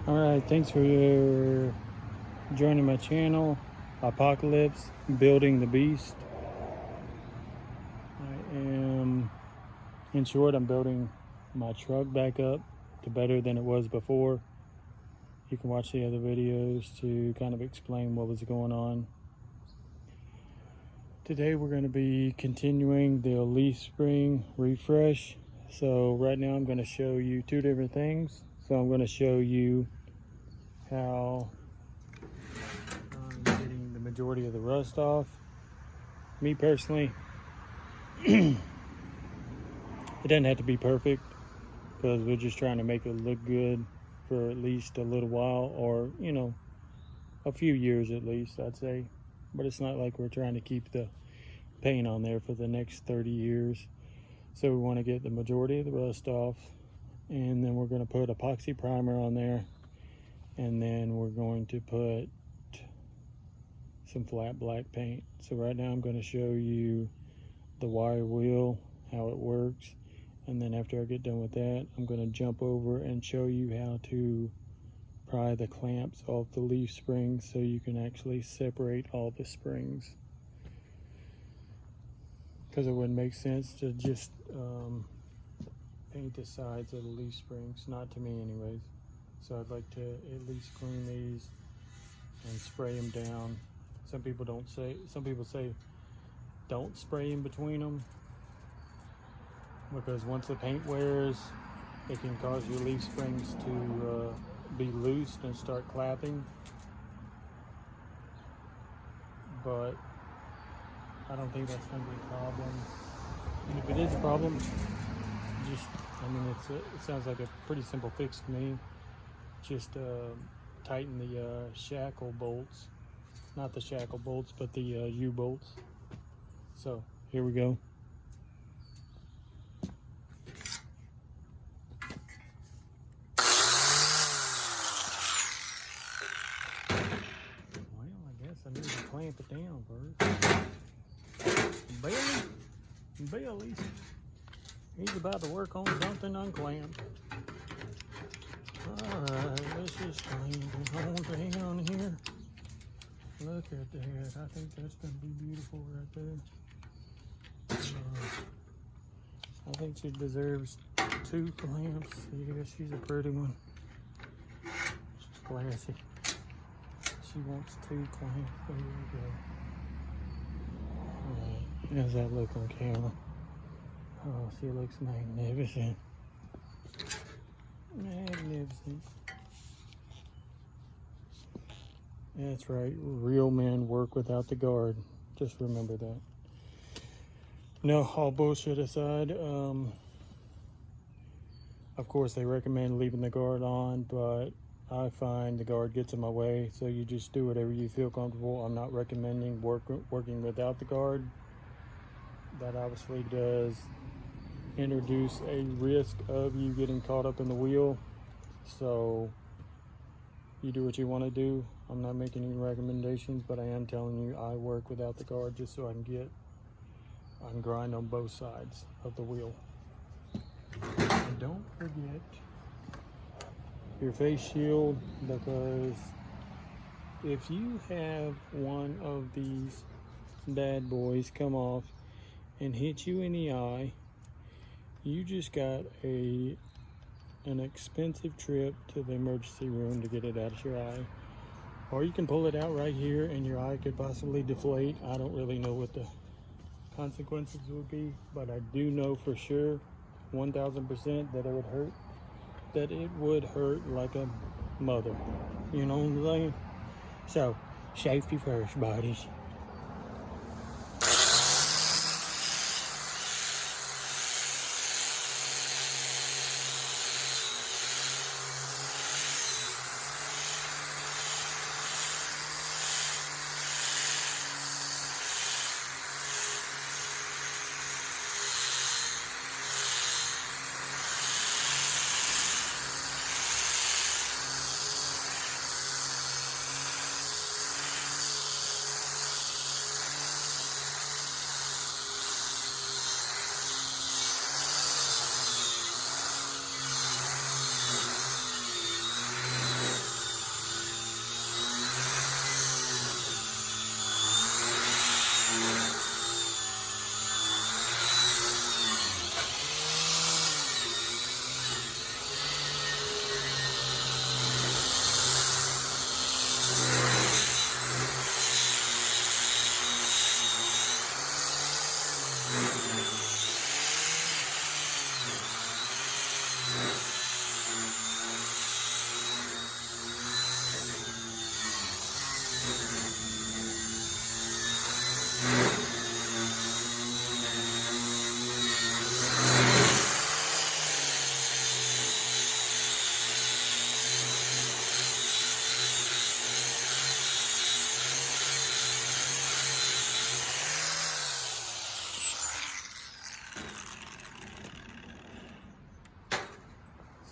Alright, thanks for joining my channel, Apocalypse, Building the Beast. In short, I'm building my truck back up to better than it was before. You can watch the other videos to kind of explain what was going on. Today we're going to be continuing the leaf spring refresh. So right now I'm going to show you two different things. So I'm going to show you how I'm getting the majority of the rust off. Me personally, it doesn't have to be perfect because we're just trying to make it look good for at least a little while, or a few years at least, I'd say. But it's not like we're trying to keep the paint on there for the next 30 years. So we want to get the majority of the rust off, and then we're going to put epoxy primer on there, and then we're going to put some flat black paint. So right now I'm going to show you the wire wheel, how it works, and then after I get done with that, I'm going to jump over and show you how to pry the clamps off the leaf springs so you can actually separate all the springs, because it wouldn't make sense to just paint the sides of the leaf springs, not to me anyways. So I'd like to at least clean these and spray them down. Some people say don't spray in between them, because once the paint wears, it can cause your leaf springs to be loosed and start clapping. But I don't think that's going to be a problem. And if it is a problem, it sounds like a pretty simple fix to me. Just tighten the shackle bolts. Not the shackle bolts, but the U-bolts. So, here we go. Well, I guess I need to clamp it down first. Billy, he's about to work on something unclamped. Alright, let's just clamp it on down here. Look at that. I think that's going to be beautiful right there. I think she deserves 2 clamps. Yeah, she's a pretty one. She's classy. She wants 2 clamps. There we go. Alright, how's that look on camera? Oh, she looks magnificent. Magnificent. That's right, real men work without the guard. Just remember that. No, all bullshit aside, of course they recommend leaving the guard on, but I find the guard gets in my way, so you just do whatever you feel comfortable. I'm not recommending working without the guard. That obviously does introduce a risk of you getting caught up in the wheel, so you do what you want to do. I'm not making any recommendations, but I am telling you I work without the guard just so I can grind on both sides of the wheel. And don't forget your face shield, because if you have one of these bad boys come off and hit you in the eye, you just got an expensive trip to the emergency room to get it out of your eye. Or you can pull it out right here and your eye could possibly deflate. I don't really know what the consequences would be, but I do know for sure 1000% that it would hurt like a mother. You know what I'm saying? So, safety first, buddies.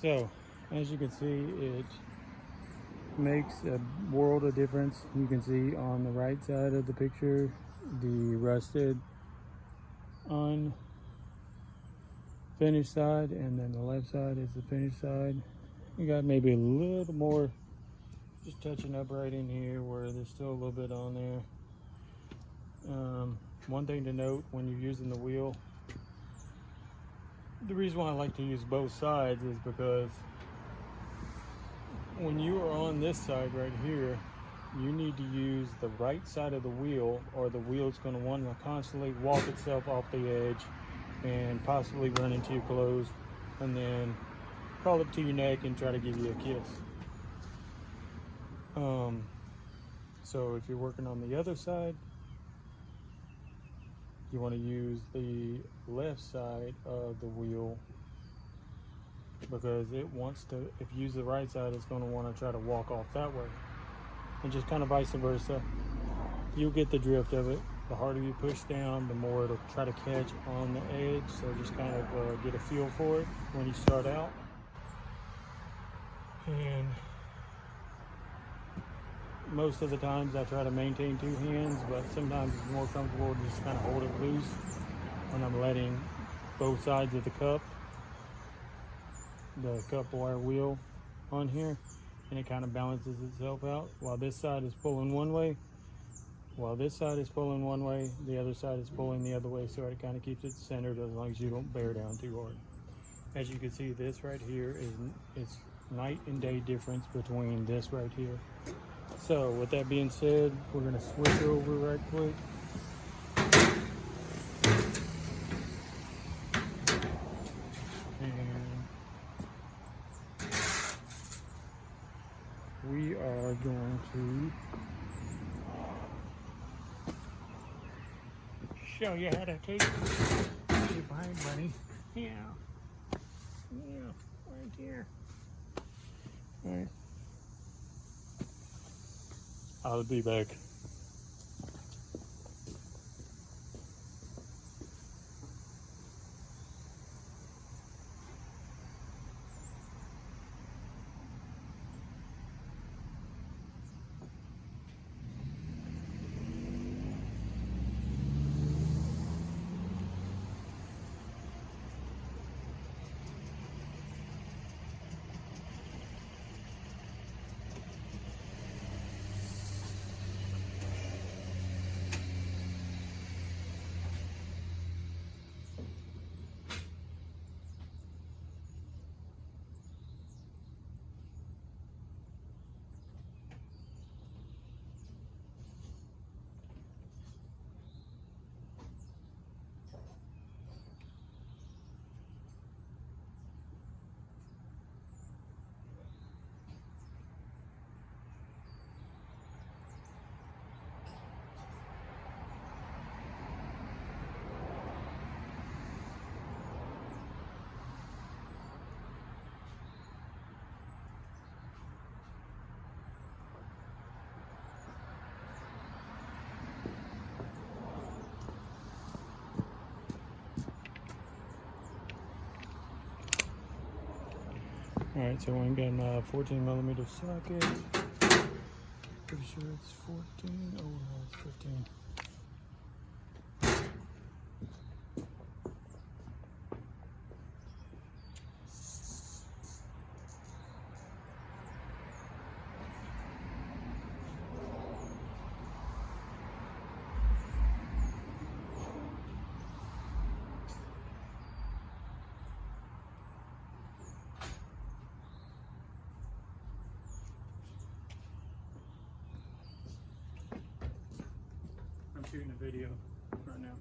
So, as you can see, it makes a world of difference. You can see on the right side of the picture, the rusted unfinished side, and then the left side is the finished side. You got maybe a little more just touching up right in here where there's still a little bit on there. One thing to note when you're using the wheel, the reason why I like to use both sides is because when you are on this side right here, you need to use the right side of the wheel, or the wheel's going to want to constantly walk itself off the edge and possibly run into your clothes and then crawl up to your neck and try to give you a kiss. So if you're working on the other side, you want to use the left side of the wheel, because it wants to, if you use the right side, it's going to want to try to walk off that way, and just kind of vice versa. You'll get the drift of it. The harder you push down, the more it'll try to catch on the edge. So just kind of get a feel for it when you start out. And most of the times I try to maintain two hands, but sometimes it's more comfortable to just kind of hold it loose when I'm letting both sides of the cup wire wheel on here, and it kind of balances itself out. While this side is pulling one way, the other side is pulling the other way, so it kind of keeps it centered as long as you don't bear down too hard. As you can see, this right here is night and day difference between this right here. So with that being said, we're going to switch over right quick. And we are going to show you how to take your behind bunny. Yeah, right here. All right. I'll be back. Alright, so I'm getting a 14mm socket. Pretty sure it's 14. Oh no, it's 15. Shooting a video right now.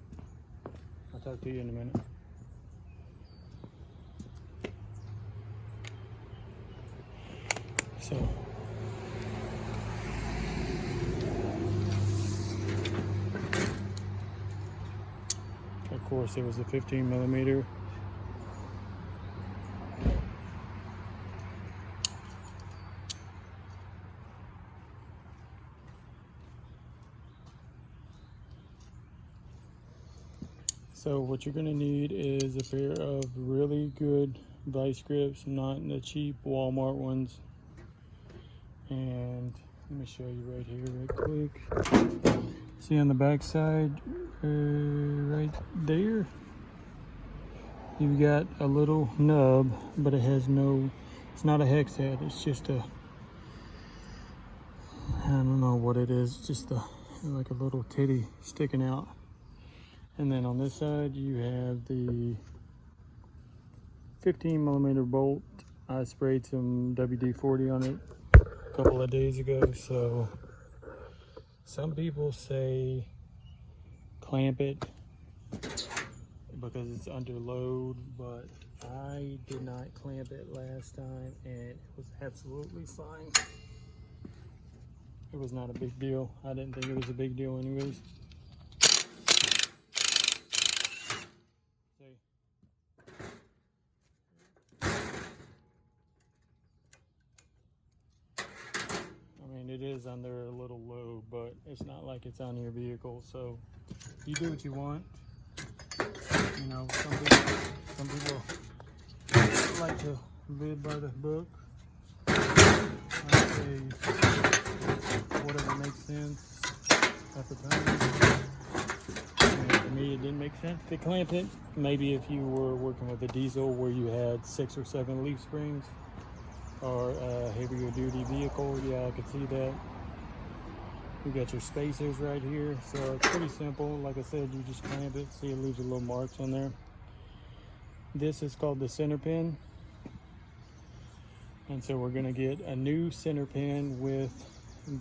I'll talk to you in a minute. So, of course, it was a 15mm. So what you're going to need is a pair of really good vice grips, not the cheap Walmart ones. And let me show you right here real quick. See on the back side, right there, you've got a little nub, but it has no, it's not a hex head, it's just a, I don't know what it is, just a, like a little titty sticking out. And then on this side, you have the 15mm bolt. I sprayed some WD-40 on it a couple of days ago, so some people say clamp it because it's under load, but I did not clamp it last time and it was absolutely fine. It was not a big deal. I didn't think it was a big deal anyways. See? I mean, it is under a little low, but it's not like it's on your vehicle, so you do what you want. You know, some people like to live by the book. I say whatever makes sense at the time. And for me, it didn't make sense to clamp it. Maybe if you were working with a diesel where you had 6 or 7 leaf springs, or a heavier duty vehicle, yeah, I could see that. You got your spacers right here, so it's pretty simple. Like I said, you just clamp it. See, it leaves a little marks on there. This is called the center pin, and so we're gonna get a new center pin with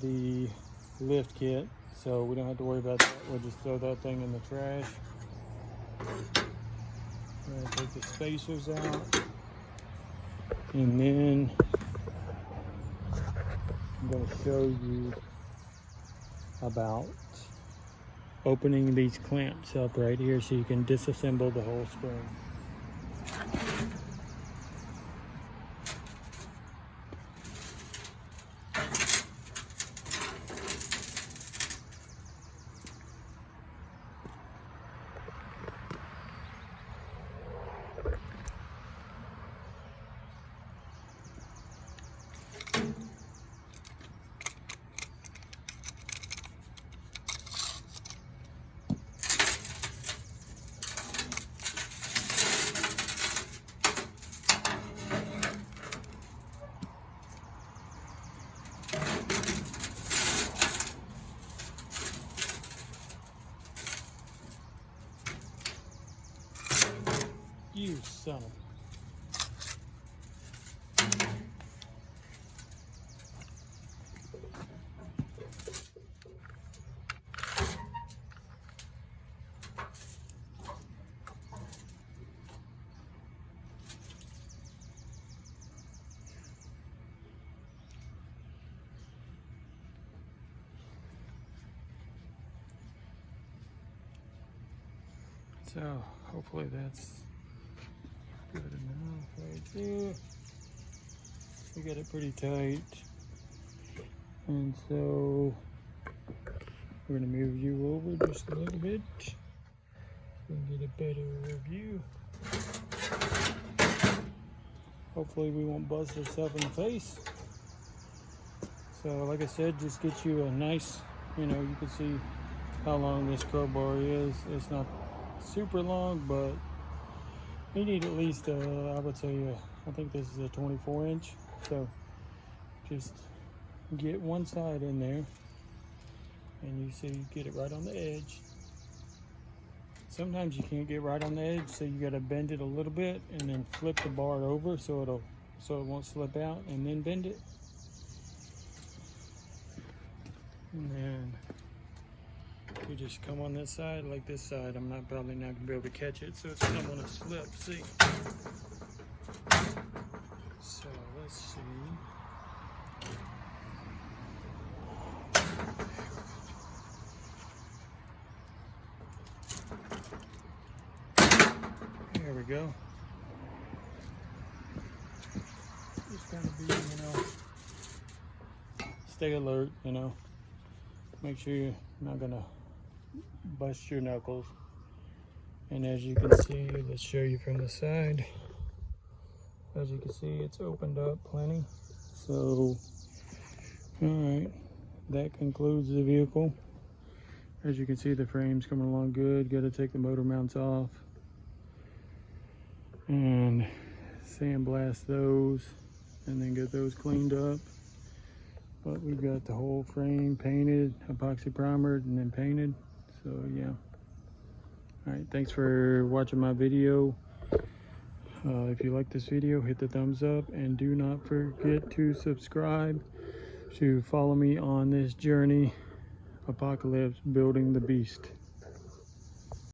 the lift kit, so we don't have to worry about that. We'll just throw that thing in the trash. We're gonna take the spacers out, and then I'm going to show you about opening these clamps up right here so you can disassemble the whole spring. You son of So hopefully that's good enough right there. We got it pretty tight. And so we're gonna move you over just a little bit so we can get a better view. Hopefully we won't bust ourselves in the face. So like I said, just get you a nice, you know, you can see how long this crowbar is. It's not super long, but you need at least, I would say, I think this is a 24-inch. So just get one side in there, and you see you get it right on the edge. Sometimes you can't get right on the edge, so you got to bend it a little bit and then flip the bar over so it won't slip out, and then bend it. And then you just come on this side, like this side. I'm probably not gonna be able to catch it, so it's gonna want to slip. See? So let's see. There we go. Just gotta be, you know, stay alert, you know. Make sure you're not gonna bust your knuckles. And as you can see, let's show you from the side. As you can see, it's opened up plenty. So, all right, that concludes the vehicle. As you can see, the frame's coming along good. Got to take the motor mounts off and sandblast those and then get those cleaned up. But we've got the whole frame painted, epoxy primered, and then painted. So yeah. All right, thanks for watching my video. If you like this video, hit the thumbs up and do not forget to subscribe to follow me on this journey, Apocalypse Building the Beast.